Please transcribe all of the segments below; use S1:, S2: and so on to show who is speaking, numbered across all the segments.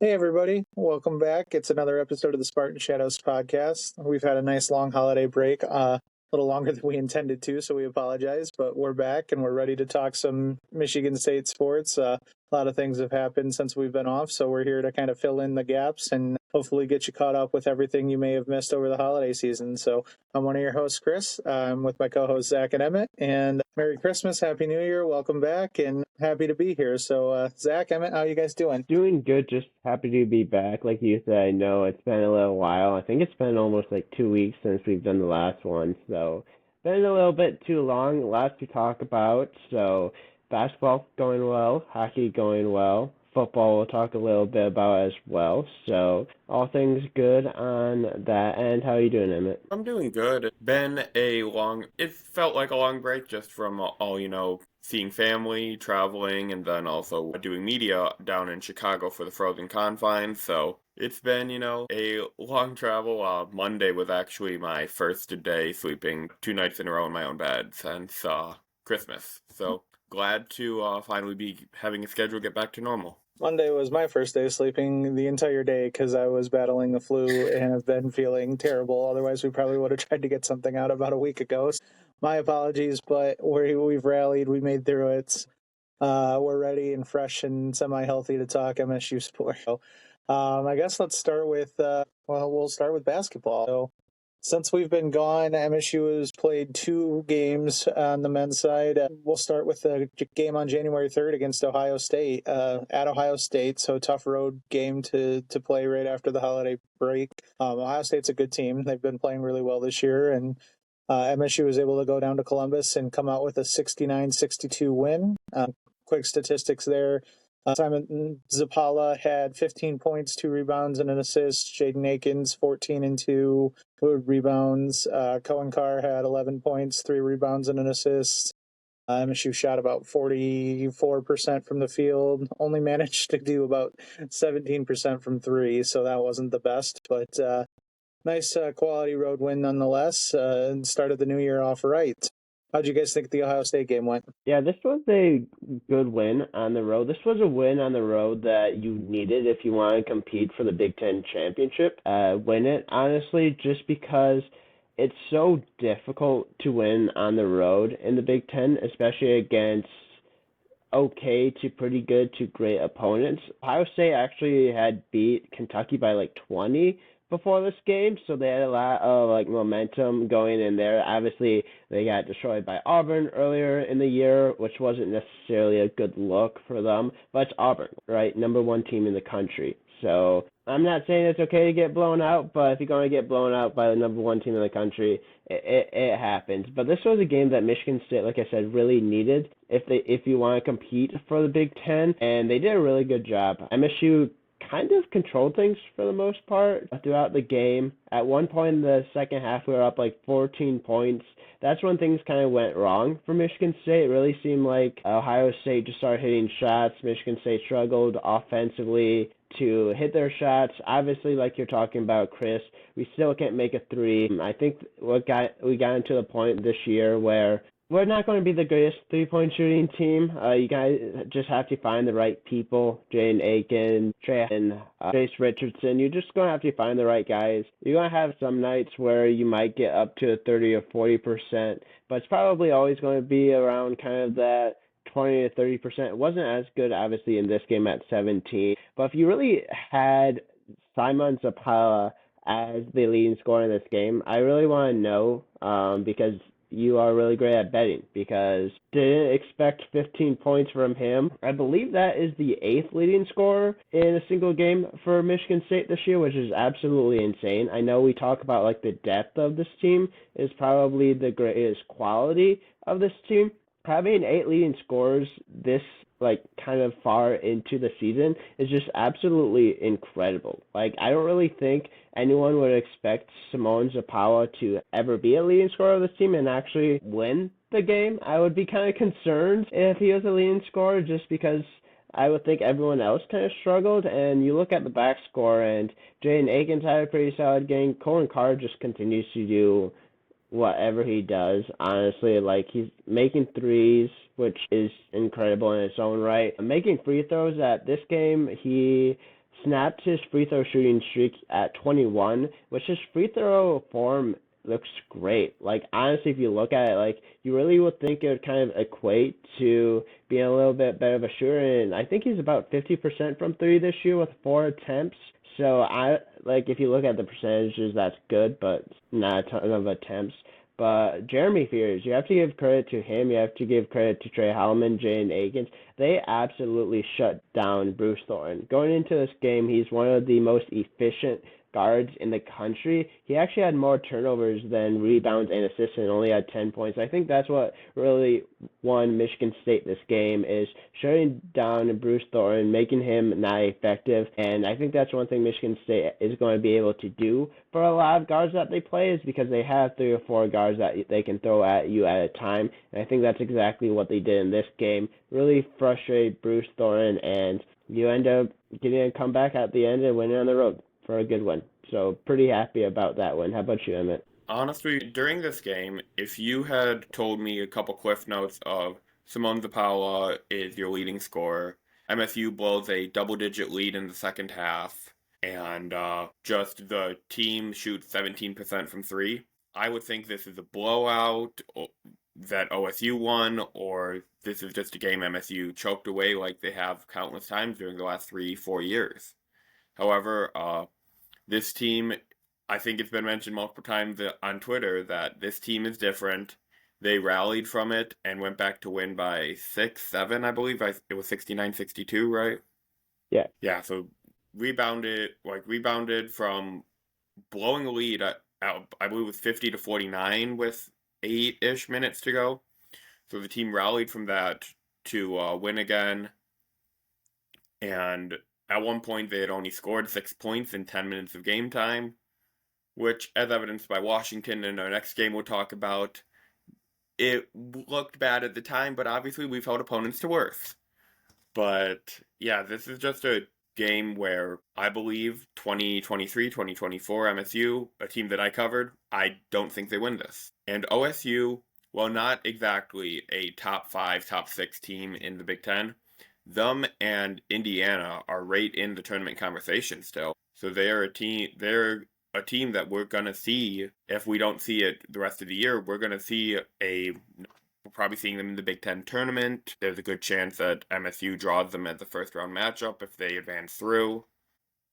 S1: Hey, everybody. Welcome back. It's another episode of the Spartan Shadows podcast. We've had a nice long holiday break, a little longer than we intended to, so we apologize, but we're back and we're ready to talk some Michigan State sports. A lot of things have happened since we've been off, so we're here to kind of fill in the gaps and hopefully get you caught up with everything you may have missed over the holiday season. So I'm one of your hosts, Chris. I'm with my co-hosts, Zack and Emmett, and Merry Christmas, Happy New Year, welcome back, and happy to be here. So, Zack, Emmett, how are you guys doing?
S2: Doing good, just happy to be back. Like you said, I know it's been a little while. I think it's been almost like 2 weeks since we've done the last one, so been a little bit too long. Lots to talk about. So basketball going well, hockey going well, football we'll talk a little bit about as well. So all things good on that end. How are you doing, Emmett?
S3: I'm doing good. It felt like a long break just from seeing family, traveling, and then also doing media down in Chicago for the Frozen Confines. So it's been, a long travel. Monday was actually my first day sleeping 2 nights in a row in my own bed since Christmas. So glad to finally be having a schedule get back to normal.
S1: Monday was my first day sleeping the entire day because I was battling the flu and have been feeling terrible. Otherwise, we probably would have tried to get something out about a week ago. My apologies, but we've rallied. We made through it. We're ready and fresh and semi-healthy to talk MSU Sports. So, I guess let's start with, we'll start with basketball. So, since we've been gone, MSU has played 2 games on the men's side. We'll start with the game on January 3rd against Ohio State, at Ohio State. So tough road game to play right after the holiday break. Ohio State's a good team. They've been playing really well this year, and MSU was able to go down to Columbus and come out with a 69-62 win. Quick statistics there. Simon Zapala had 15 points, 2 rebounds, and an assist. Jaden Akins, 14 and 2 rebounds. Cohen Carr had 11 points, 3 rebounds, and an assist. MSU shot about 44% from the field, only managed to do about 17% from 3, so that wasn't the best, but nice quality road win nonetheless, and started the new year off right. How'd you guys think the Ohio State game went?
S2: Yeah, this was a good win on the road. This was a win on the road that you needed if you want to compete for the Big Ten championship. Win it, honestly, just because it's so difficult to win on the road in the Big Ten, especially against okay to pretty good to great opponents. Ohio State actually had beat Kentucky by like 20 before this game, so they had a lot of like momentum going in there. Obviously, they got destroyed by Auburn earlier in the year, which wasn't necessarily a good look for them, but it's Auburn, right? Number 1 team in the country. So I'm not saying it's okay to get blown out, but if you're going to get blown out by the number 1 team in the country, it happens. But this was a game that Michigan State, like I said, really needed if you want to compete for the Big Ten, and they did a really good job. MSU kind of controlled things for the most part throughout the game. At one point in the second half, we were up like 14 points. That's when things kind of went wrong for Michigan State. It really seemed like Ohio State just started hitting shots. Michigan State struggled offensively to hit their shots. Obviously, like you're talking about, Chris, we still can't make a 3. I think we got into the point this year where we're not going to be the greatest three-point shooting team. You guys just have to find the right people. Jaden Aiken, Trey, and Chase Richardson. You're just going to have to find the right guys. You're going to have some nights where you might get up to 30 or 40%, but it's probably always going to be around kind of that 20 to 30%. It wasn't as good, obviously, in this game at 17. But if you really had Simon Zapala as the leading scorer in this game, I really want to know because you are really great at betting, because didn't expect 15 points from him. I believe that is the 8th leading scorer in a single game for Michigan State this year, which is absolutely insane. I know we talk about like the depth of this team is probably the greatest quality of this team. Having 8 leading scorers this like kind of far into the season is just absolutely incredible. Like, I don't really think anyone would expect Simone Zapala to ever be a leading scorer of this team and actually win the game. I would be kind of concerned if he was a leading scorer, just because I would think everyone else kind of struggled. And you look at the back score, and Jaden Akins had a pretty solid game. Cohen Carr just continues to do whatever he does, honestly. Like, he's making threes, which is incredible in its own right. Making free throws at this game, he snapped his free throw shooting streak at 21, which his free throw form looks great. Like, honestly, if you look at it, like, you really would think it would kind of equate to being a little bit better of a shooter. And I think he's about 50% from three this year with 4 attempts. So if you look at the percentages, that's good, but not a ton of attempts. But Jeremy Fears, you have to give credit to him. You have to give credit to Trey Hallman, Jaden Akins. They absolutely shut down Bruce Thornton. Going into this game, he's one of the most efficient guards in the country. He actually had more turnovers than rebounds and assists and only had 10 points. I think that's what really won Michigan State this game, is shutting down Bruce Thornton, making him not effective. And I think that's one thing Michigan State is going to be able to do for a lot of guards that they play, is because they have 3 or 4 guards that they can throw at you at a time. And I think that's exactly what they did in this game. Really frustrate Bruce Thornton, and you end up getting a comeback at the end and winning on the road for a good win. So pretty happy about that win. How about you, Emmett?
S3: Honestly, during this game, if you had told me a couple cliff notes of Simone Zapala is your leading scorer, MSU blows a double-digit lead in the second half, and just the team shoots 17% from three, I would think this is a blowout, that OSU won, or this is just a game MSU choked away like they have countless times during the last 3-4 years. However, this team, I think it's been mentioned multiple times on Twitter that this team is different. They rallied from it and went back to win by 6-7, I believe. It was 69-62, right?
S2: Yeah.
S3: Yeah, so rebounded from blowing a lead at I believe it was 50-49 with 8-ish minutes to go. So the team rallied from that to win again. And at one point, they had only scored 6 points in 10 minutes of game time, which, as evidenced by Washington in our next game we'll talk about, it looked bad at the time, but obviously we've held opponents to worse. But yeah, this is just a game where I believe 2023, 2024 MSU, a team that I covered, I don't think they win this. And OSU, while not exactly a top 5, top 6 team in the Big Ten, them and Indiana are right in the tournament conversation still. So they're a team that we're going to see. If we don't see it the rest of the year, we're probably seeing them in the Big Ten tournament. There's a good chance that MSU draws them as the first round matchup if they advance through.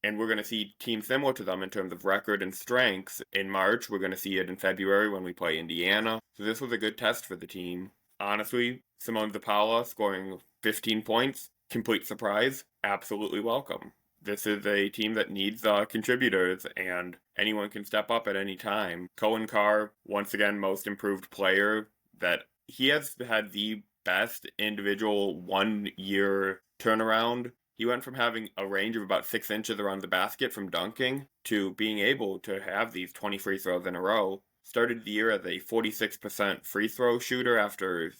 S3: And we're going to see teams similar to them in terms of record and strengths in March. We're going to see it in February when we play Indiana. So this was a good test for the team. Honestly, Simone Zapala scoring 15 points, complete surprise, absolutely welcome. This is a team that needs contributors, and anyone can step up at any time. Cohen Carr, once again, most improved player. That he has had the best individual 1-year turnaround. He went from having a range of about 6 inches around the basket from dunking to being able to have these 20 free throws in a row. Started the year as a 46% free throw shooter after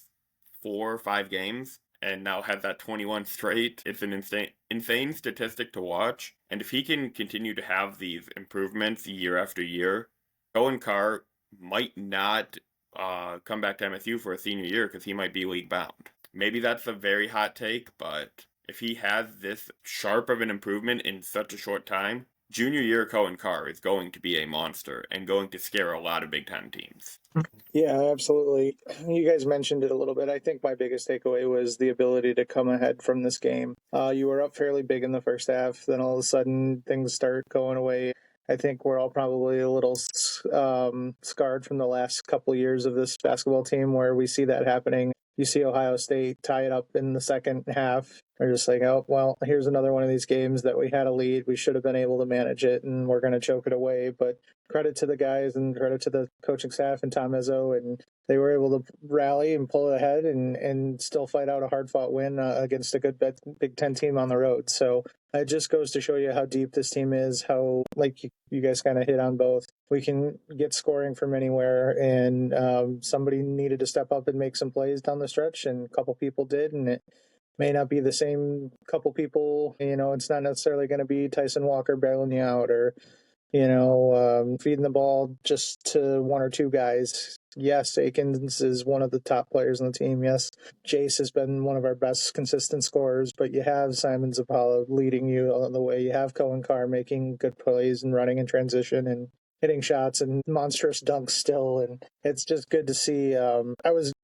S3: 4 or 5 games, and now had that 21 straight. It's an insane statistic to watch. And if he can continue to have these improvements year after year, Cohen Carr might not come back to MSU for a senior year because he might be league bound. Maybe that's a very hot take, but if he has this sharp of an improvement in such a short time, junior year Cohen Carr is going to be a monster and going to scare a lot of Big Ten teams.
S1: Yeah, absolutely. You guys mentioned it a little bit. I think my biggest takeaway was the ability to come ahead from this game. You were up fairly big in the first half, then all of a sudden things start going away. I think we're all probably a little scarred from the last couple of years of this basketball team where we see that happening. You see Ohio State tie it up in the second half. They're just like, oh, well, here's another one of these games that we had a lead. We should have been able to manage it, and we're going to choke it away. But credit to the guys and credit to the coaching staff and Tom Izzo, and they were able to rally and pull ahead and still fight out a hard-fought win against a good Big Ten team on the road. So it just goes to show you how deep this team is, how, like you guys kind of hit on both, we can get scoring from anywhere, and somebody needed to step up and make some plays down the stretch, and a couple people did, and it may not be the same couple people. It's not necessarily going to be Tyson Walker bailing you out or feeding the ball just to 1 or 2 guys. Yes, Akins is one of the top players on the team. Yes, Jace has been one of our best consistent scorers, but you have Simon Zapala leading you on the way. You have Cohen Carr making good plays and running in transition and hitting shots and monstrous dunks still, and it's just good to see.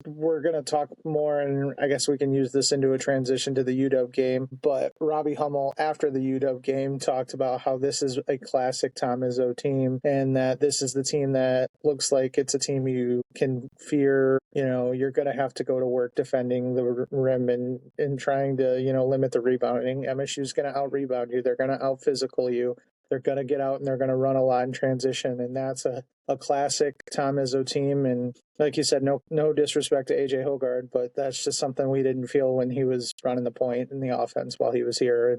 S1: We're going to talk more, and I guess we can use this into a transition to the UW game, but Robbie Hummel, after the UW game, talked about how this is a classic Tom Izzo team, and that this is the team that looks like it's a team you can fear. You're going to have to go to work defending the rim and trying to, limit the rebounding. MSU's going to out-rebound you. They're going to out-physical you. They're going to get out and they're going to run a lot in transition. And that's a classic Tom Izzo team. And like you said, no disrespect to AJ Hogard, but that's just something we didn't feel when he was running the point in the offense while he was here.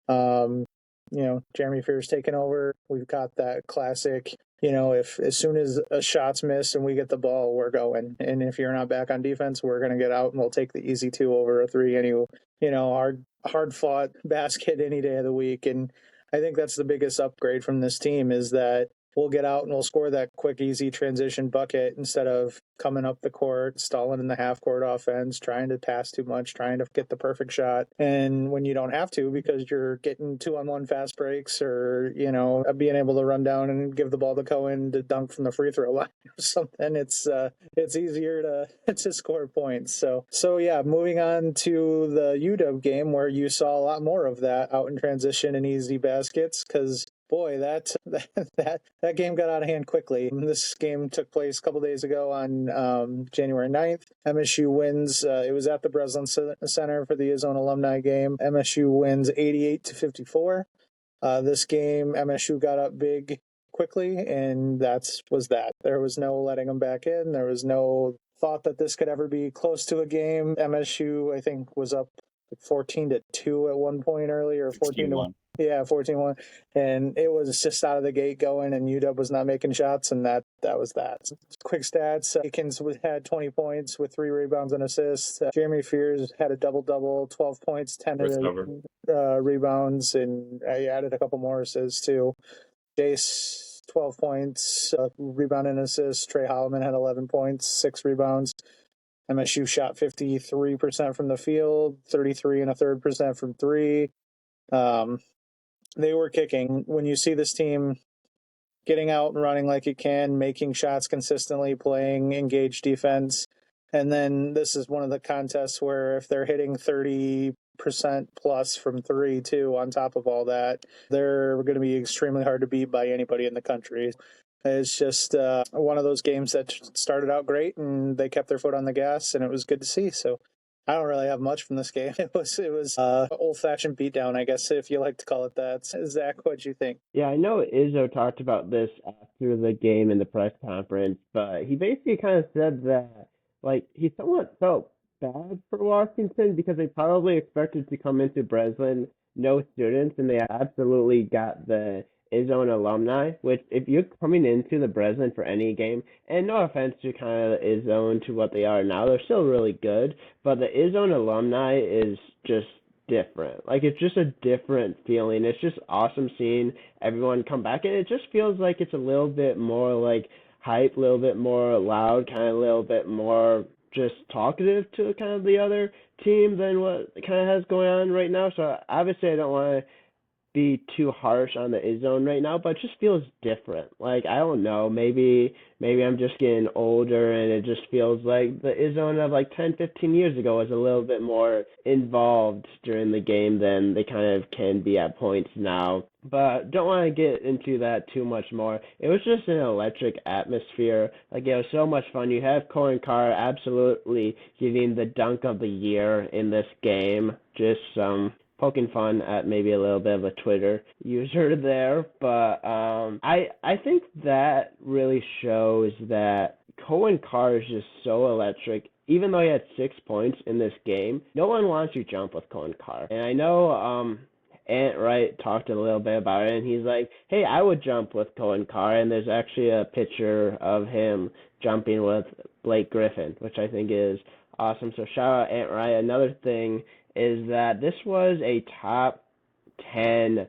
S1: And, Jeremy Fear's taken over. We've got that classic, if as soon as a shot's missed and we get the ball, we're going. And if you're not back on defense, we're going to get out and we'll take the easy 2 over a 3 hard fought basket any day of the week. And I think that's the biggest upgrade from this team is that we'll get out and we'll score that quick, easy transition bucket instead of coming up the court, stalling in the half-court offense, trying to pass too much, trying to get the perfect shot. And when you don't have to because you're getting 2-on-1 fast breaks or, being able to run down and give the ball to Cohen to dunk from the free throw line or something, it's easier to score points. So yeah, moving on to the UW game where you saw a lot more of that out in transition and easy baskets because boy, that game got out of hand quickly. This game took place a couple days ago on January 9th. MSU wins. It was at the Breslin Center for the Izone alumni game. MSU wins 88-54. This game, MSU got up big quickly, and that was that. There was no letting them back in. There was no thought that this could ever be close to a game. MSU, I think, was up 14-2 at one point earlier, 14-1. Yeah, 14-1. And it was just out of the gate going, and UW was not making shots, and that was that. Quick stats. Akins had 20 points with 3 rebounds and assists. Jeremy Fears had a double-double, 12 points, 10 rebounds, and I added a couple more assists, too. Jace, 12 points, rebound and assist. Trey Holloman had 11 points, 6 rebounds. MSU shot 53% from the field, 33.3% from 3. They were kicking. When you see this team getting out and running like it can, making shots consistently, playing engaged defense, and then this is one of the contests where if they're hitting 30% plus from 3 too, on top of all that, they're going to be extremely hard to beat by anybody in the country. It's just one of those games that started out great and they kept their foot on the gas and it was good to see. So I don't really have much from this game. It was old-fashioned beatdown, I guess, if you like to call it that. Zach, what'd you think?
S2: Yeah, I know Izzo talked about this after the game in the press conference, but he basically kind of said that, he somewhat felt bad for Washington because they probably expected to come into Breslin no students, and they absolutely got the Izone alumni, which if you're coming into the Breslin for any game, and no offense to kind of Izone to what they are now, they're still really good, but the Izone alumni is just different. It's just a different feeling. It's just awesome seeing everyone come back, and it just feels like it's a little bit more hype, a little bit more loud, kind of a little bit more just talkative to kind of the other team than what kind of has going on right now. So obviously I don't want to be too harsh on the Izone right now, but it just feels different. I don't know, maybe I'm just getting older and it just feels like the Izone of 10, 15 years ago was a little bit more involved during the game than they kind of can be at points now. But don't want to get into that too much more. It was just an electric atmosphere. It was so much fun. You have Cohen Carr absolutely getting the dunk of the year in this game. Just poking fun at maybe a little bit of a Twitter user there, but I think that really shows that Cohen Carr is just so electric. Even though he had 6 points in this game, no one wants to jump with Cohen Carr. And I know Ant Wright talked a little bit about it, and he's like, hey, I would jump with Cohen Carr, and there's actually a picture of him jumping with Blake Griffin, which I think is awesome. So shout out Ant Wright. Another thing is that this was a top 10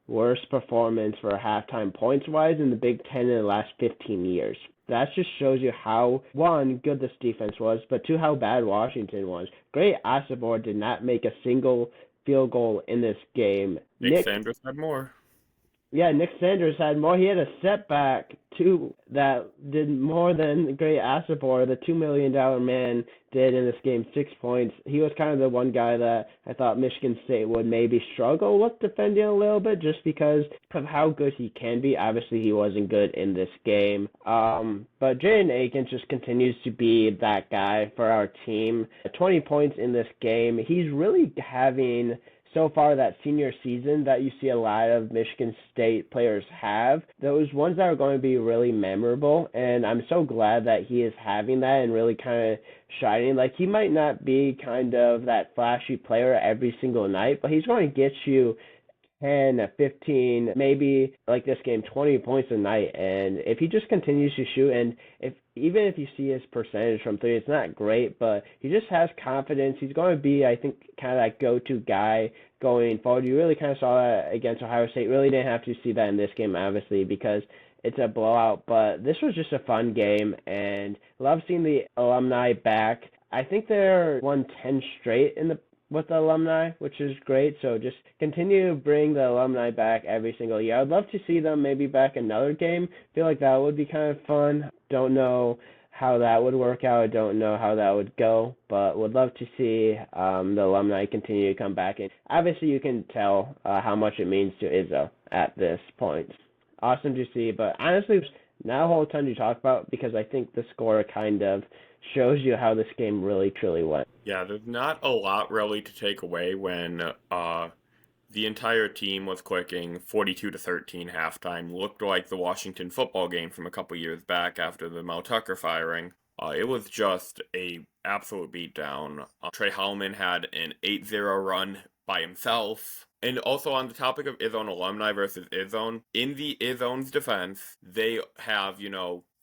S2: worst performance for halftime points-wise in the Big Ten in the last 15 years. that just shows you how, one, good this defense was, but two, how bad Washington was. Great Asibor did not make a single field goal in this game.
S3: Nick Sanders had more.
S2: Yeah, Nick Sanders had more. He had a setback too that did more than Great Asipor, the $2 million man, did in this game. 6 points. He was kind of the one guy that I thought Michigan State would maybe struggle with defending a little bit, just because of how good he can be. Obviously, he wasn't good in this game. But Jaden Akins just continues to be that guy for our team. 20 points in this game. He's really having, so far, that senior season that you see a lot of Michigan State players have, those ones that are going to be really memorable, and I'm so glad that he is having that and really kind of shining. Like, he might not be kind of that flashy player every single night, but he's going to get you 10, 15, maybe like this game, 20 points a night. And if he just continues to shoot, and even if you see his percentage from three, it's not great, but he just has confidence. He's going to be, I think, kind of that go-to guy going forward. You really kind of saw that against Ohio State. Really didn't have to see that in this game, obviously, because it's a blowout. But this was just a fun game, and love seeing the alumni back. I think they're won 10 straight with the alumni, which is great. So just continue to bring the alumni back every single year. I'd love to see them maybe back another game. Feel like that would be kind of fun. Don't know how that would work out. I don't know how that would go, but would love to see the alumni continue to come back. And obviously you can tell how much it means to Izzo at this point. Awesome to see, but honestly, not a whole ton to talk about because I think the score kind of shows you how this game really, truly went.
S3: Yeah, there's not a lot really to take away when the entire team was clicking 42-13 halftime. Looked like the Washington football game from a couple years back after the Mel Tucker firing. It was just a absolute beatdown. Trey Hallman had an 8-0 run by himself. And also on the topic of Izzone alumni versus Izzone, in the Izzone's defense, they have,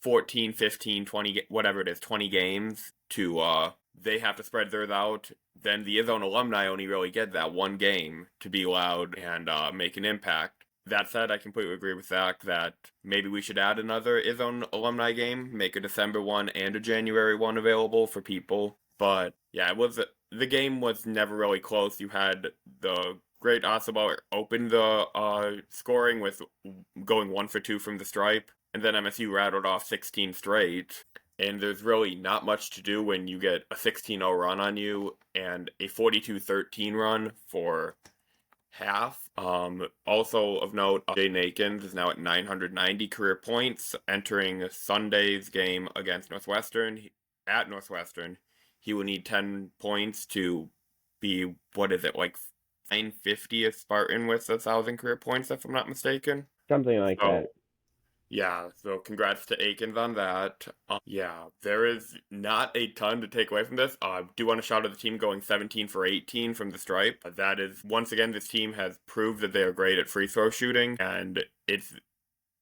S3: 14, 15, 20, whatever it is, 20 games to, they have to spread theirs out. Then the Izzone alumni only really get that one game to be loud and make an impact. That said, I completely agree with Zack that maybe we should add another Izzone alumni game, make a December one and a January one available for people. But yeah, the game was never really close. You had the Great Asaba open the scoring with going 1 for 2 from the stripe, and then MSU rattled off 16 straight. And there's really not much to do when you get a 16-0 run on you and a 42-13 run for half. Also of note, Jaden Akins is now at 990 career points, entering Sunday's game against Northwestern. At Northwestern, he will need 10 points to be, 950th Spartan with 1,000 career points, if I'm not mistaken.
S2: Something like that.
S3: Yeah, so congrats to Akins on that. Yeah, there is not a ton to take away from this. I do want to shout out the team going 17 for 18 from the stripe. That is, once again, this team has proved that they are great at free throw shooting, and it's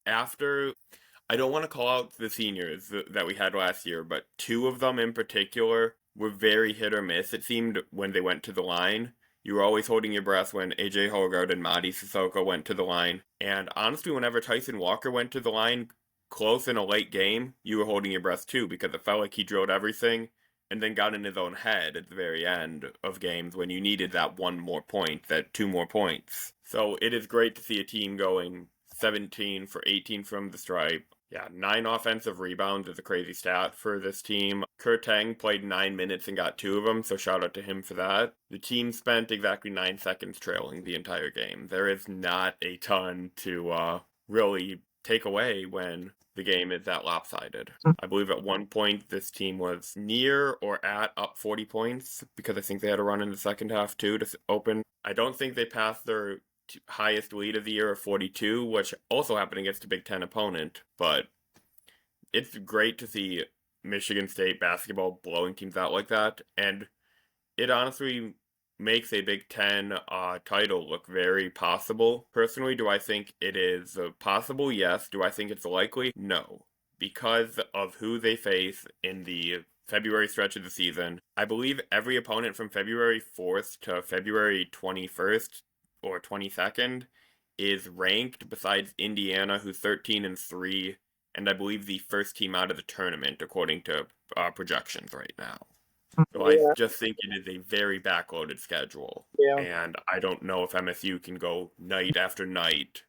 S3: after... I don't want to call out the seniors that we had last year, but two of them in particular were very hit or miss, it seemed, when they went to the line. You were always holding your breath when AJ Hogard and Madi Sissoko went to the line. And honestly, whenever Tyson Walker went to the line close in a late game, you were holding your breath too, because it felt like he drilled everything and then got in his own head at the very end of games when you needed that one more point, that 2 more points. So it is great to see a team going 17 for 18 from the stripe. Yeah, 9 offensive rebounds is a crazy stat for this team. Kurt Tang played 9 minutes and got 2 of them, so shout out to him for that. The team spent exactly 9 seconds trailing the entire game. There is not a ton to really take away when the game is that lopsided. I believe at one point this team was near or at up 40 points, because I think they had a run in the second half too to open. I don't think they passed their highest lead of the year of 42, which also happened against a Big Ten opponent, but it's great to see Michigan State basketball blowing teams out like that, and it honestly makes a Big Ten title look very possible. Personally, do I think it is possible? Yes. Do I think it's likely? No. Because of who they face in the February stretch of the season, I believe every opponent from February 4th to February 21st or 22nd is ranked besides Indiana, who's 13-3 and I believe the first team out of the tournament according to projections right now. So I
S1: Yeah,
S3: just think it is a very backloaded schedule,
S1: yeah.
S3: and I don't know if MSU can go night after night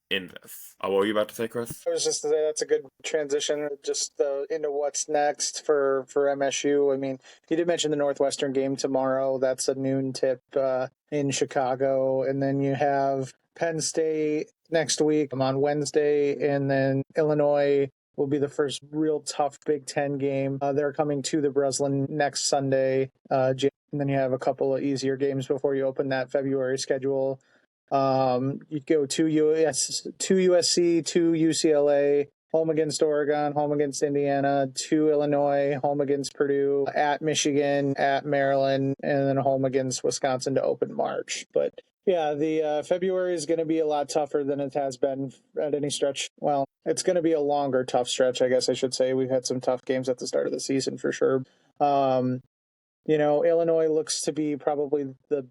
S3: in this. What were you about to say, Chris?
S1: I was just to say that's a good transition just into what's next for MSU. I mean, you did mention the Northwestern game tomorrow. That's a noon tip in Chicago, and then you have Penn State next week on Wednesday, and then Illinois will be the first real tough Big Ten game. They're coming to the Breslin next Sunday, and then you have a couple of easier games before you open that February schedule. You go to USC, to UCLA, home against Oregon, home against Indiana, to Illinois, home against Purdue, at Michigan, at Maryland, and then home against Wisconsin to open March. But yeah, the February is going to be a lot tougher than it has been at any stretch. Well, it's going to be a longer, tough stretch, I guess I should say. We've had some tough games at the start of the season for sure. Illinois looks to be probably the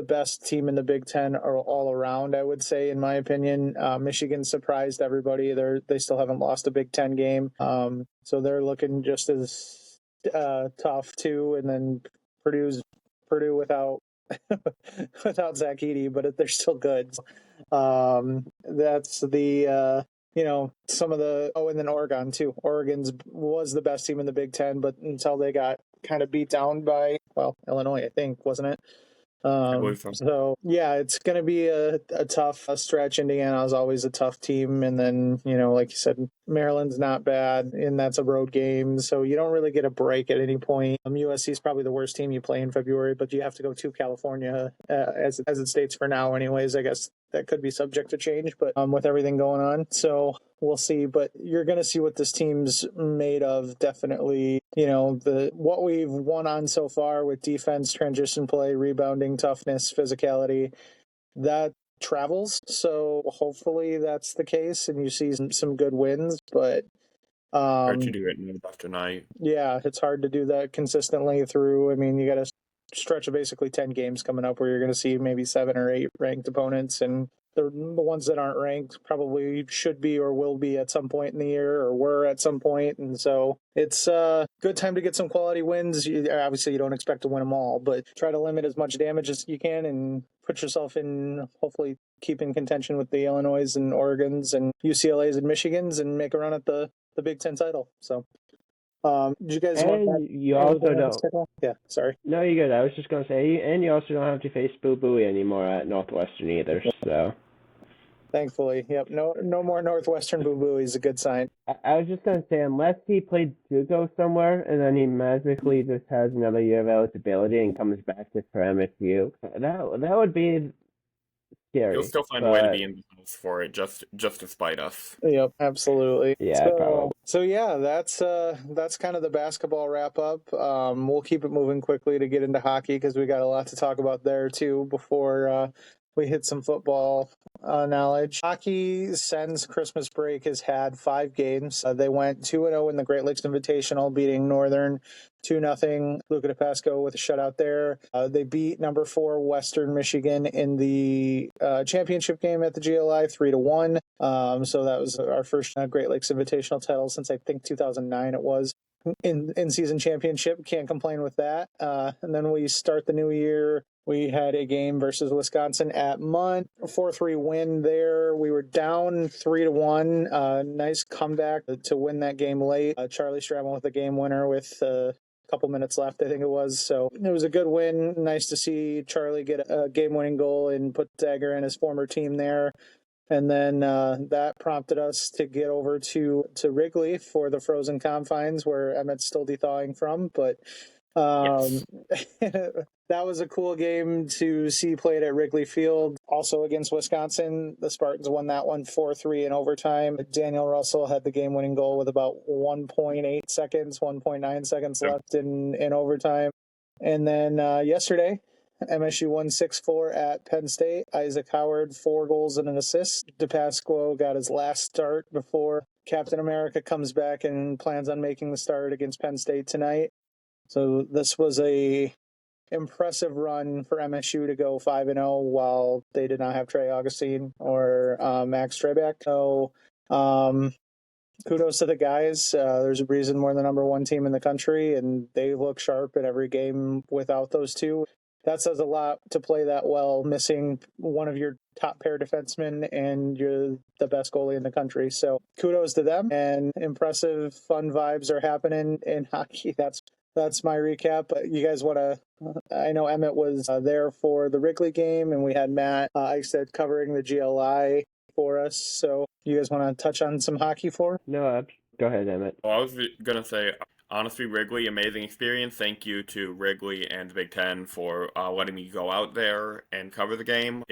S1: best team in the Big Ten all around, I would say, in my opinion. Michigan surprised everybody. They still haven't lost a Big Ten game. So they're looking just as tough too. And then Purdue without without Zack, but they're still good. That's the some of the and then Oregon too. Oregon's was the best team in the Big Ten, but until they got kind of beat down by Illinois, I think, wasn't it?
S3: I believe so.
S1: So yeah, it's going to be a tough stretch. Indiana is always a tough team. And then, like you said, Maryland's not bad, and that's a road game. So you don't really get a break at any point. USC is probably the worst team you play in February, but you have to go to California as it states for now anyways. I guess that could be subject to change, but with everything going on. So we'll see. But you're going to see what this team's made of, definitely. What we've won on so far with defense, transition play, rebounding, toughness, physicality, that travels. So hopefully that's the case and you see some good wins. But
S3: Hard to do it night after night.
S1: yeah, it's hard to do that consistently through. I mean, you got a stretch of basically 10 games coming up where you're going to see maybe 7 or 8 ranked opponents, and the ones that aren't ranked probably should be or will be at some point in the year or were at some point. And so it's a good time to get some quality wins. Obviously, you don't expect to win them all, but try to limit as much damage as you can and put yourself in, hopefully, keep in contention with the Illinois and Oregons and UCLA's and Michigans and make a run at the Big Ten title. So did you guys want that?
S2: You also don't.
S1: Yeah, sorry.
S2: No, you're good. I was just going to say, and you also don't have to face Boo Booey anymore at Northwestern either, so.
S1: Thankfully, yep. No more Northwestern Boo Boo is a good sign.
S2: I was just going to say, unless he played judo somewhere and then he magically just has another year of eligibility and comes back just for MSU, that would be scary.
S3: You'll still find a way to be in the house for it, just to spite us.
S1: Yep, absolutely.
S2: Yeah, probably.
S1: So yeah, that's kind of the basketball wrap up. We'll keep it moving quickly to get into hockey because we got a lot to talk about there too before we hit some football knowledge. Hockey, since Christmas break, has had 5 games. They went 2-0 in the Great Lakes Invitational, beating Northern 2-0. Luca DePasco with a shutout there. They beat number 4 Western Michigan in the championship game at the GLI 3-1. So that was our first Great Lakes Invitational title since I think 2009 it was. In season championship, can't complain with that. And then we start the new year. We had a game versus Wisconsin at Munt, 4-3 win there. We were down 3-1. Nice comeback to win that game late. Charlie Stratton with the game winner with a couple minutes left, I think it was. So it was a good win. Nice to see Charlie get a game-winning goal and put Dagger and his former team there. And then that prompted us to get over to Wrigley for the Frozen Confines, where Emmett's still thawing from. But
S3: Yes.
S1: that was a cool game to see played at Wrigley Field. Also against Wisconsin, the Spartans won that one 4-3 in overtime. Daniel Russell had the game-winning goal with about 1.8 seconds, 1.9 seconds left in overtime. And then yesterday, MSU won 6-4 at Penn State. Isaac Howard, 4 goals and an assist. DePasquo got his last start before Captain America comes back and plans on making the start against Penn State tonight. So this was a impressive run for MSU to go 5-0 while they did not have Trey Augustine or Max Trebek. So kudos to the guys. There's a reason we're the number one team in the country, and they look sharp in every game without those two. That says a lot to play that well, missing one of your top pair defensemen, and you're the best goalie in the country. So kudos to them, and impressive, fun vibes are happening in hockey. That's my recap. But you guys want to? I know Emmett was there for the Wrigley game, and we had Matt, I said, covering the GLI for us. So you guys want to touch on some hockey for?
S2: No, go ahead, Emmett.
S3: Well, I was going to say, honestly, Wrigley, amazing experience. Thank you to Wrigley and the Big Ten for letting me go out there and cover the game.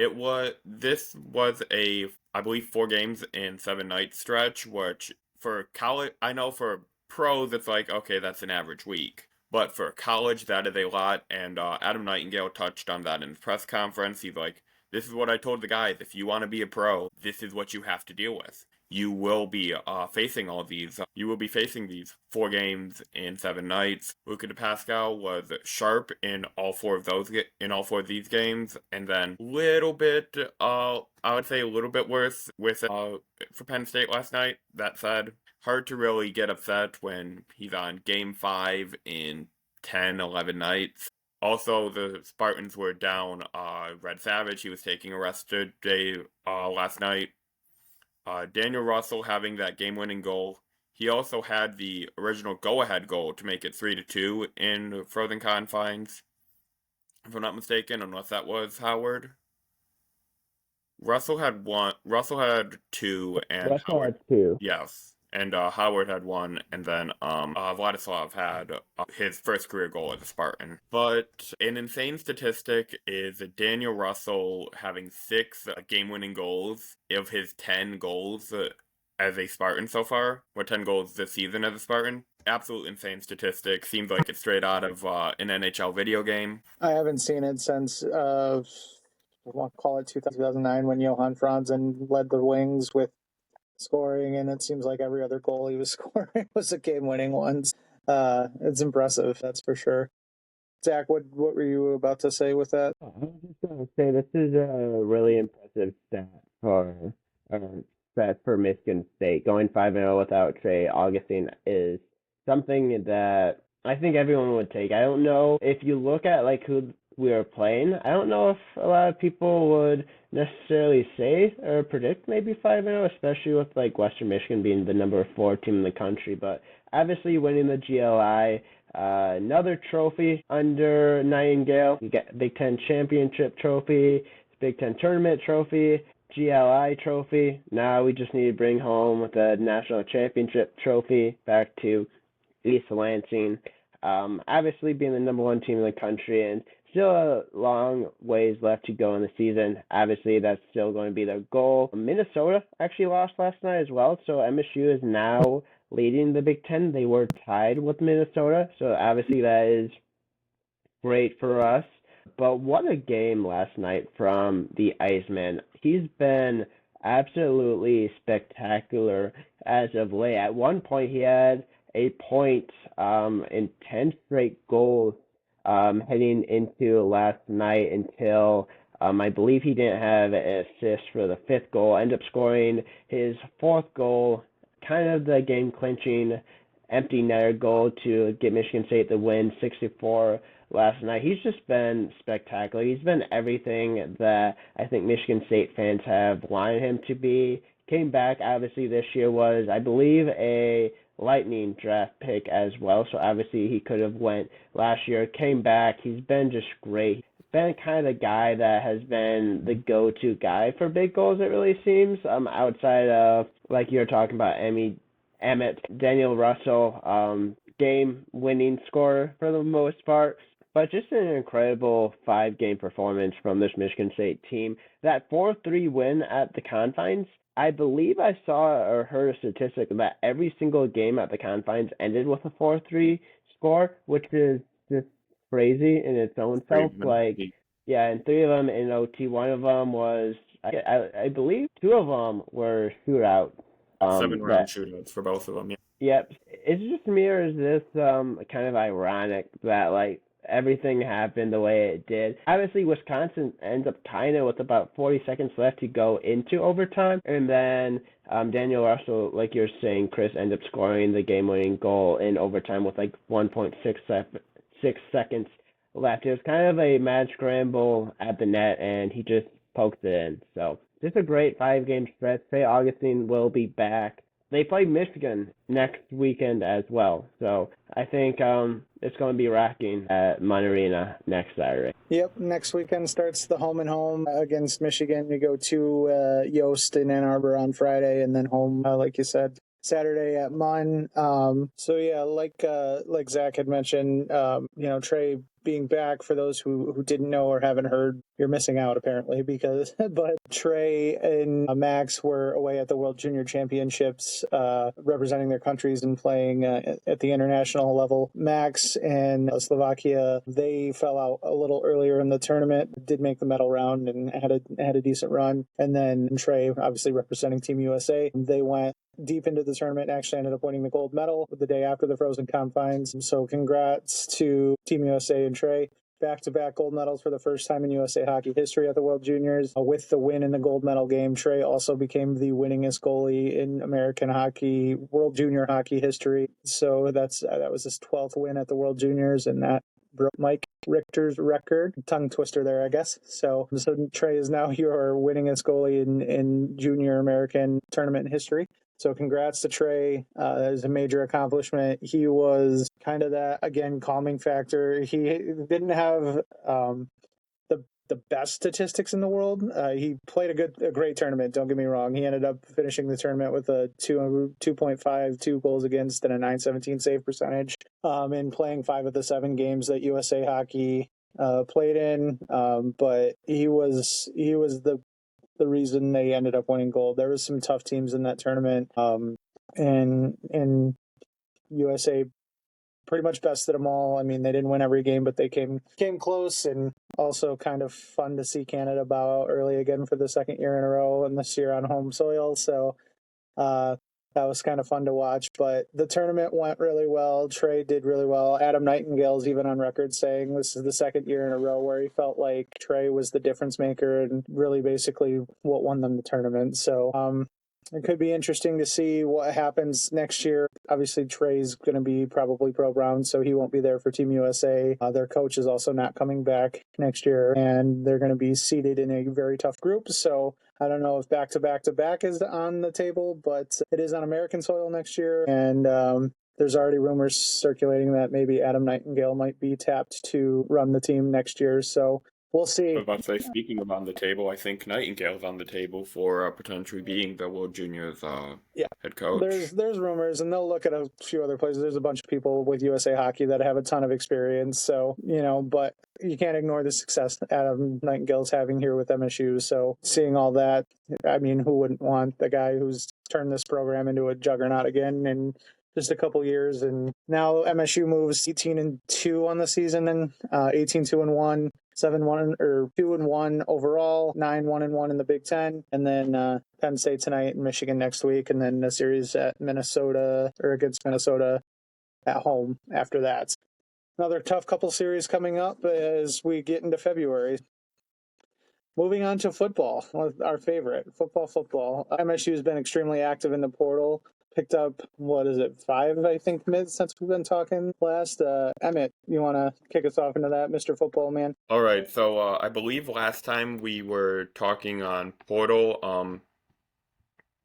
S3: This was I believe, 4 games in 7 night stretch, which for college, I know for pros, it's like, okay, that's an average week. But for college, that is a lot, and Adam Nightingale touched on that in his press conference. He's like, this is what I told the guys. If you want to be a pro, this is what you have to deal with. You will be facing all these. You will be facing these 4 games in 7 nights. Luka DePascal was sharp in all 4 of these games, and then little bit, I would say a little bit worse with for Penn State last night. That said, hard to really get upset when he's on Game 5 in 10, 11 nights. Also, the Spartans were down Red Savage. He was taking a rest day last night. Daniel Russell having that game-winning goal. He also had the original go-ahead goal to make it 3-2 in Frozen Confines, if I'm not mistaken, unless that was Howard. Russell had 2, and
S2: Russell
S3: Howard
S2: had 2.
S3: Yes. And Howard had 1, and then Vladislav had his first career goal as a Spartan. But an insane statistic is Daniel Russell having 6 game-winning goals of his 10 goals as a Spartan so far, or 10 goals this season as a Spartan. Absolute insane statistic. Seems like it's straight out of an NHL video game.
S1: I haven't seen it since, we'll call it 2009, when Johan Franzen led the Wings with scoring, and it seems like every other goal he was scoring was a game-winning one. It's impressive, that's for sure. Zach, what were you about to say with that?
S2: I was just going to say this is a really impressive stat for Michigan State. Going 5-0 without Trey Augustine is something that I think everyone would take. I don't know if you look at like who we were playing. I don't know if a lot of people would necessarily say or predict maybe 5-0, especially with like Western Michigan being the number 4 team in the country. But obviously winning the GLI, another trophy under Nightingale. You get Big Ten Championship trophy, Big Ten Tournament trophy, GLI trophy. Now we just need to bring home the National Championship trophy back to East Lansing. Obviously being the number 1 team in the country, and still a long ways left to go in the season. Obviously, that's still going to be their goal. Minnesota actually lost last night as well, so MSU is now leading the Big Ten. They were tied with Minnesota, so obviously that is great for us. But what a game last night from the Iceman. He's been absolutely spectacular as of late. At one point, he had a point in 10 straight goals heading into last night until I believe he didn't have an assist for the 5th goal. Ended up scoring his 4th goal, kind of the game-clinching empty netter goal to get Michigan State the win, 6-4 last night. He's just been spectacular. He's been everything that I think Michigan State fans have wanted him to be. Came back, obviously, this year was, I believe, a Lightning draft pick as well, so obviously he could have went last year. Came back. He's been just great. Been kind of the guy that has been the go-to guy for big goals, it really seems, outside of, like you're talking about, Emmett, Daniel Russell, game-winning scorer for the most part. But just an incredible 5-game performance from this Michigan State team. That 4-3 win at the Confines, I believe I saw or heard a statistic that every single game at the Confines ended with a 4-3 score, which is just crazy in its own self. Like, yeah, and 3 of them in OT. One of them was, I believe 2 of them were shootouts.
S3: 7-round shootouts for both of them, yeah.
S2: Yep. It just mirrors this kind of ironic that, like, everything happened the way it did. Obviously, Wisconsin ends up tying it with about 40 seconds left to go into overtime, and then Daniel Russell, like you're saying, Chris, ends up scoring the game-winning goal in overtime with like 1.6 seconds left. It was kind of a mad scramble at the net, and he just poked it in. So just a great 5-game stretch. St. Augustine will be back. They play Michigan next weekend as well. So I think it's going to be rocking at Mon Arena next Saturday.
S1: Yep, next weekend starts the home and home against Michigan. We go to Yost in Ann Arbor on Friday, and then home, like you said, Saturday at Mon. So yeah, like Zach had mentioned, Trey being back, for those who didn't know or haven't heard, you're missing out apparently, but Trey and Max were away at the World Junior Championships, representing their countries and playing at the international level. Max and Slovakia, they fell out a little earlier in the tournament, did make the medal round and had a decent run. And then Trey, obviously representing Team USA, they went deep into the tournament and actually ended up winning the gold medal the day after the Frozen Confines. So congrats to Team USA and Trey. Back-to-back gold medals for the first time in USA Hockey history at the World Juniors. With the win in the gold medal game, Trey also became the winningest goalie in American hockey, World Junior hockey history. So that was his 12th win at the World Juniors, and that broke Mike Richter's record. Tongue twister there, I guess. So Trey is now your winningest goalie in junior American tournament history. So congrats to Trey. That is a major accomplishment. He was kind of that, again, calming factor. He didn't have the best statistics in the world. He played a great tournament, don't get me wrong. He ended up finishing the tournament with a 2.52 goals against and a .917 save percentage, in playing 5 of the 7 games that USA Hockey played in. But he was the reason they ended up winning gold. There was some tough teams in that tournament, and USA pretty much bested them all. I mean, they didn't win every game, but they came close, and also kind of fun to see Canada bow out early again for the second year in a row, and this year on home soil. So that was kind of fun to watch. But the tournament went really well. Trey did really well. Adam Nightingale's even on record saying this is the second year in a row where he felt like Trey was the difference maker and really basically what won them the tournament. So it could be interesting to see what happens next year. Obviously, Trey's going to be probably pro-brown, so he won't be there for Team USA. Their coach is also not coming back next year, and they're going to be seated in a very tough group. So I don't know if back-to-back-to-back is on the table, but it is on American soil next year, and there's already rumors circulating that maybe Adam Nightingale might be tapped to run the team next year. So we'll see.
S3: I was about to say, speaking of on the table, I think Nightingale's on the table for potentially being the World Juniors head coach.
S1: There's rumors, and they'll look at a few other places. There's a bunch of people with USA Hockey that have a ton of experience. So, but you can't ignore the success Adam Nightingale's having here with MSU. So seeing all that, I mean, who wouldn't want the guy who's turned this program into a juggernaut again and just a couple years, and now MSU moves 18-2 on the season, and 18-2-1, 7-1 or 2-1 overall, 9-1-1 in the Big Ten, and then Penn State tonight and Michigan next week, and then a series at Minnesota or against Minnesota at home after that. Another tough couple series coming up as we get into February. Moving on to football, our favorite, football. MSU has been extremely active in the portal. Picked up, 5, I think, mids since we've been talking last. Emmett, you want to kick us off into that, Mr. Football Man?
S3: All right, so I believe last time we were talking on portal,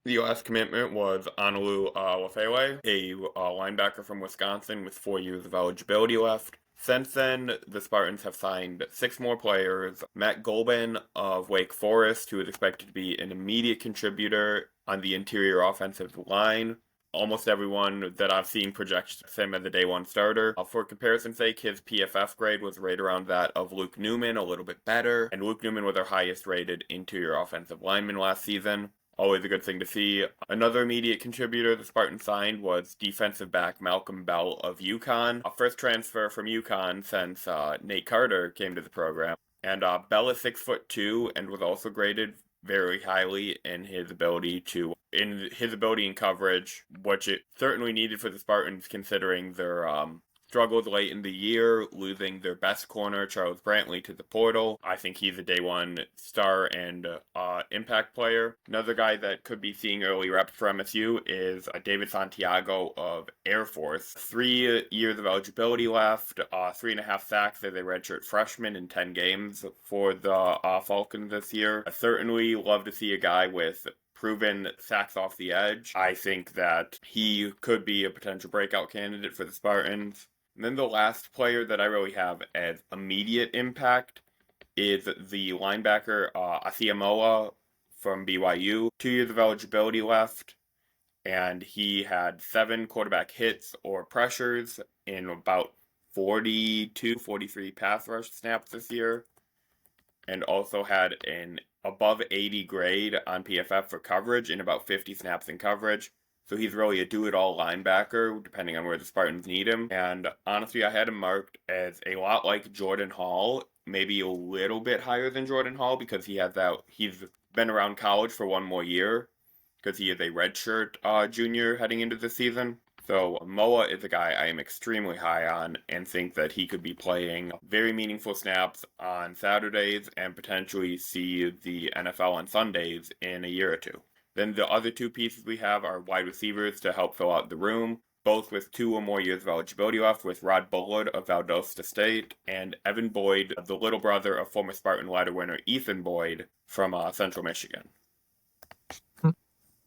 S3: the last commitment was Anulu Lafayette, a linebacker from Wisconsin with 4 years of eligibility left. Since then, the Spartans have signed 6 more players. Matt Golban of Wake Forest, who is expected to be an immediate contributor on the interior offensive line. Almost everyone that I've seen projects him as a day 1 starter. For comparison's sake, his PFF grade was right around that of Luke Newman, a little bit better. And Luke Newman was our highest rated interior offensive lineman last season. Always a good thing to see. Another immediate contributor the Spartans signed was defensive back Malcolm Bell of UConn. A first transfer from UConn since Nate Carter came to the program. And Bell is 6'2" and was also graded very highly in his ability in coverage, which it certainly needed for the Spartans considering their struggled late in the year, losing their best corner, Charles Brantley, to the portal. I think he's a day one star and impact player. Another guy that could be seeing early reps for MSU is David Santiago of Air Force. 3 years of eligibility left, 3.5 sacks as a redshirt freshman in 10 games for the Falcons this year. I certainly love to see a guy with proven sacks off the edge. I think that he could be a potential breakout candidate for the Spartans. And then the last player that I really have as immediate impact is the linebacker Asiamoa from BYU. 2 years of eligibility left, and he had 7 quarterback hits or pressures in about 43 pass rush snaps this year, and also had an above 80 grade on PFF for coverage in about 50 snaps in coverage. So he's really a do-it-all linebacker, depending on where the Spartans need him. And honestly, I had him marked as a lot like Jordan Hall, maybe a little bit higher than Jordan Hall, because he's been around college for 1 more year, because he is a redshirt junior heading into the season. So Moa is a guy I am extremely high on and think that he could be playing very meaningful snaps on Saturdays and potentially see the NFL on Sundays in a year or two. Then the other 2 pieces we have are wide receivers to help fill out the room, both with 2 or more years of eligibility left, with Rod Bullard of Valdosta State and Evan Boyd, the little brother of former Spartan ladder winner Ethan Boyd from Central Michigan.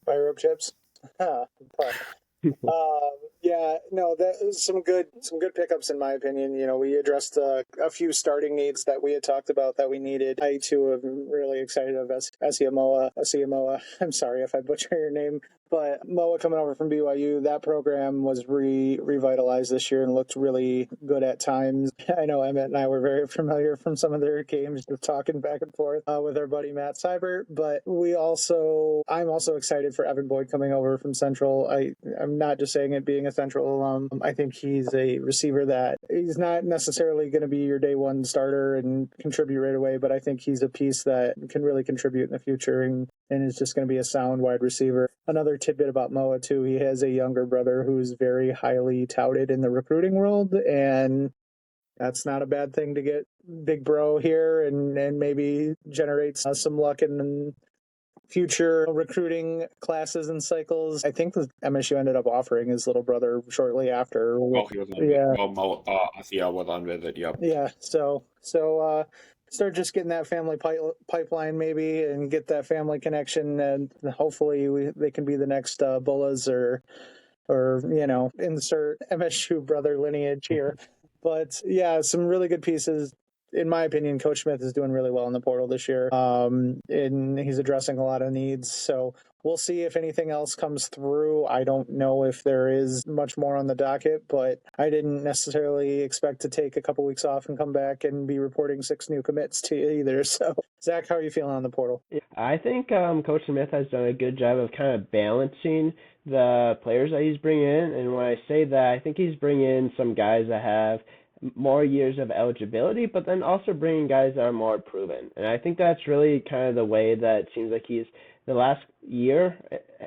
S1: Fire up chips. Yeah, no, that was some good pickups in my opinion. You know, we addressed a few starting needs that we had talked about that we needed. I too am really excited of Asiamoa. I'm sorry if I butcher your name, but Moa coming over from BYU, that program was revitalized this year and looked really good at times. I know Emmett and I were very familiar from some of their games, just talking back and forth with our buddy Matt Seibert. But I'm also excited for Evan Boyd coming over from Central. I'm not just saying it being a Central alum. I think he's a receiver that he's not necessarily going to be your day one starter and contribute right away, but I think he's a piece that can really contribute in the future and is just going to be a sound wide receiver. Another tidbit about Moa too, he has a younger brother who's very highly touted in the recruiting world, and that's not a bad thing to get big bro here and maybe generates some luck in future recruiting classes and cycles. I think the MSU ended up offering his little brother shortly after.
S3: Well, he was on visit. Well, Asia was on visit, yep.
S1: Yeah, so start just getting that family pipeline maybe and get that family connection, and hopefully they can be the next Bullas or insert MSU brother lineage here. But yeah, some really good pieces. In my opinion, Coach Smith is doing really well in the portal this year, and he's addressing a lot of needs. So we'll see if anything else comes through. I don't know if there is much more on the docket, but I didn't necessarily expect to take a couple weeks off and come back and be reporting 6 new commits to you either. So, Zach, how are you feeling on the portal?
S2: I think Coach Smith has done a good job of kind of balancing the players that he's bringing in. And when I say that, I think he's bringing in some guys that have more years of eligibility, but then also bringing guys that are more proven. And I think that's really kind of the way that it seems like he's, the last year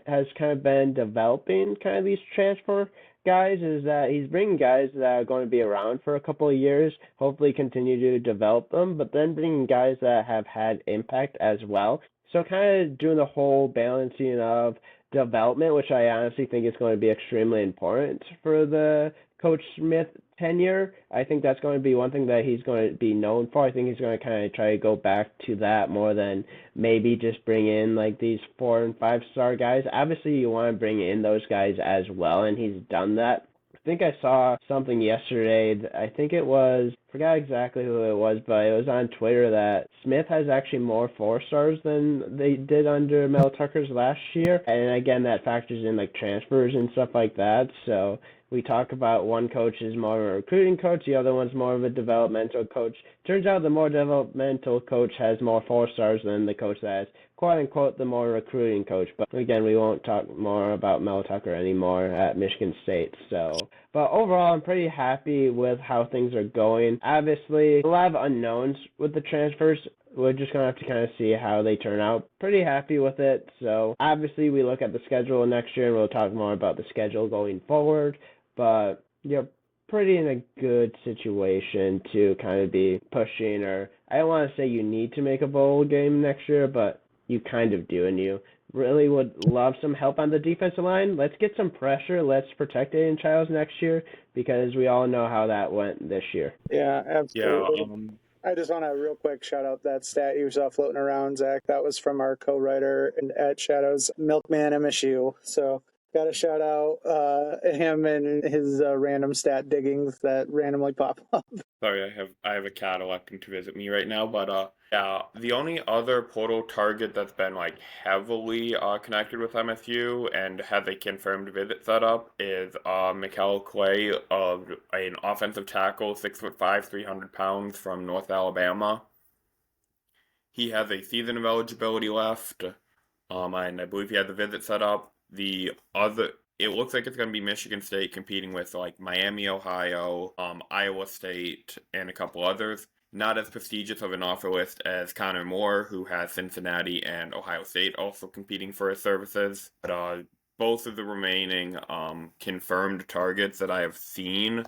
S2: has kind of been developing kind of these transfer guys, is that he's bringing guys that are going to be around for a couple of years, hopefully continue to develop them, but then bringing guys that have had impact as well. So kind of doing the whole balancing of development, which I honestly think is going to be extremely important for the Coach Smith tenure. I think that's going to be one thing that he's going to be known for. I think he's going to kind of try to go back to that more than maybe just bring in like these 4 and 5 star guys. Obviously, you want to bring in those guys as well, and he's done that. I think I saw something yesterday. I think it was, forgot exactly who it was, but it was on Twitter that Smith has actually more 4 stars than they did under Mel Tucker's last year. And again, that factors in like transfers and stuff like that. So we talk about one coach is more of a recruiting coach, the other one's more of a developmental coach. Turns out the more developmental coach has more 4 stars than the coach that has, quote unquote, the more recruiting coach. But again, we won't talk more about Mel Tucker anymore at Michigan State. But overall, I'm pretty happy with how things are going. Obviously, a lot of unknowns with the transfers. We're just going to have to kind of see how they turn out. Pretty happy with it. So obviously, we look at the schedule next year, and we'll talk more about the schedule going forward. But, yep, pretty in a good situation to kind of be pushing, or I don't want to say you need to make a bowl game next year, but you kind of do, and you really would love some help on the defensive line. Let's get some pressure. Let's protect Aiden Childs next year because we all know how that went this year.
S1: Yeah,
S3: Yeah,
S1: absolutely. I just want to real quick shout out that stat you saw floating around, Zach. That was from our co-writer at Shadows, Milkman MSU. So got to shout out him and his random stat diggings that randomly pop up.
S3: sorry, I have a cat electing to visit me right now, but yeah, the only other portal target that's been like heavily connected with MSU and has a confirmed visit set up is Mikel Clay, of an offensive tackle, 6'5", 300 pounds from North Alabama. He has a season of eligibility left, and I believe he has a visit set up. It looks like it's going to be Michigan State competing with like Miami, Ohio, Iowa State, and a couple others. Not as prestigious of an offer list as Connor Moore, who has Cincinnati and Ohio State also competing for his services. But both of the remaining confirmed targets that I have seen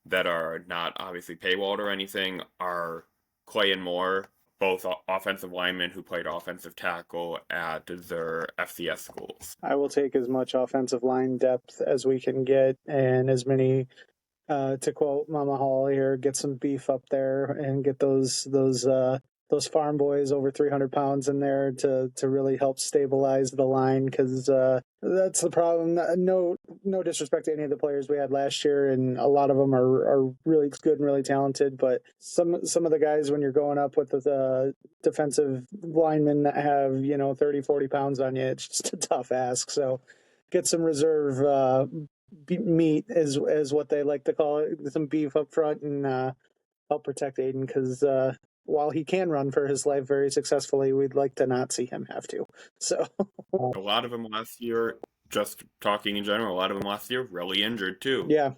S3: that are not obviously paywalled or anything are Clay and Moore, both offensive linemen who played offensive tackle at their FCS schools.
S1: I will take as much offensive line depth as we can get and as many, to quote Mama Hall here, get some beef up there and get those farm boys over 300 pounds in there to really help stabilize the line, because that's the problem. No disrespect to any of the players we had last year, and a lot of them are really good and really talented, but some of the guys, when you're going up with the defensive linemen that have 30, 40 pounds on you, it's just a tough ask. So get some reserve meat is what they like to call it, some beef up front, and help protect Aiden, because while he can run for his life very successfully, we'd like to not see him have to. So
S3: a lot of them last year, just talking in general, a lot of them last year really injured too.
S1: Yeah.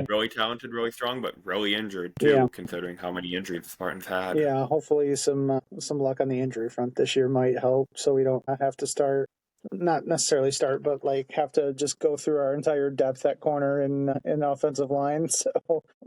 S3: Really talented, really strong, but really injured too, considering how many injuries the Spartans had.
S1: Yeah, hopefully some luck on the injury front this year might help, so we don't have to not necessarily start, but like have to just go through our entire depth at corner in offensive line. So,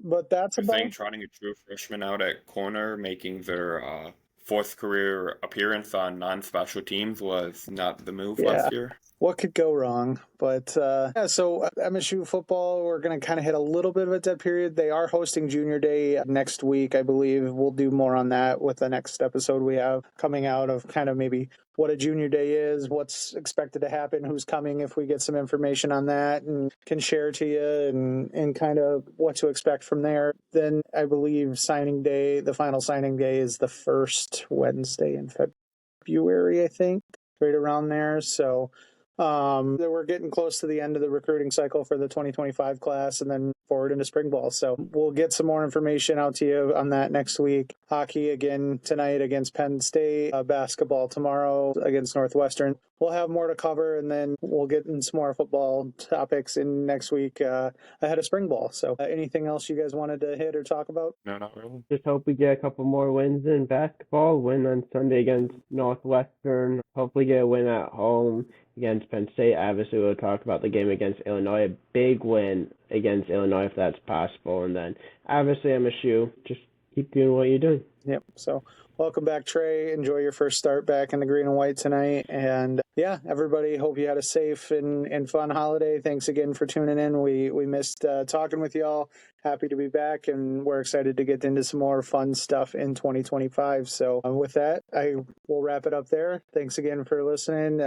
S1: but that's about.
S3: Saying trotting a true freshman out at corner, making their fourth career appearance on non-special teams was not the move last year.
S1: What could go wrong? But so MSU football, we're going to kind of hit a little bit of a dead period. They are hosting Junior Day next week, I believe. We'll do more on that with the next episode we have coming out, of kind of maybe what a Junior Day is, what's expected to happen, who's coming, if we get some information on that and can share to you, and kind of what to expect from there. Then I believe signing day, the final signing day, is the first Wednesday in February, I think, right around there. So we're getting close to the end of the recruiting cycle for the 2025 class, and then forward into spring ball. So we'll get some more information out to you on that next week. Hockey again tonight against Penn State, basketball tomorrow against Northwestern. We'll have more to cover, and then we'll get in some more football topics in next week ahead of spring ball. So anything else you guys wanted to hit or talk about?
S3: No, not really.
S2: Just hope we get a couple more wins in basketball. Win on Sunday against Northwestern. Hopefully get a win at home against Penn State. Obviously, we'll talk about the game against Illinois. A big win against Illinois if that's possible. And then, obviously, MSU, just keep doing what you're doing.
S1: Yep. So welcome back, Trey. Enjoy your first start back in the green and white tonight. And yeah, everybody, hope you had a safe and fun holiday. Thanks again for tuning in. We missed talking with y'all. Happy to be back, and we're excited to get into some more fun stuff in 2025. So with that, I will wrap it up there. Thanks again for listening.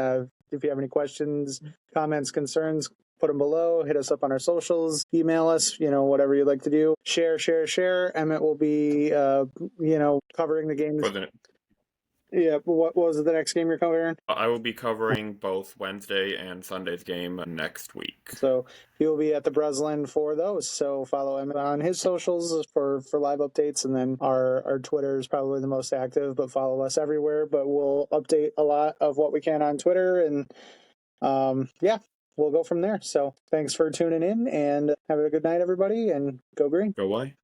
S1: If you have any questions, comments, concerns, put them below. Hit us up on our socials. Email us, whatever you'd like to do. Share. Emmett will be, covering the games. Yeah, what was the next game you're covering?
S3: I will be covering both Wednesday and Sunday's game next week.
S1: So he will be at the Breslin for those. So follow him on his socials for live updates, and then our Twitter is probably the most active, but follow us everywhere. But we'll update a lot of what we can on Twitter, and we'll go from there. So thanks for tuning in, and have a good night, everybody, and go green.
S3: Go white.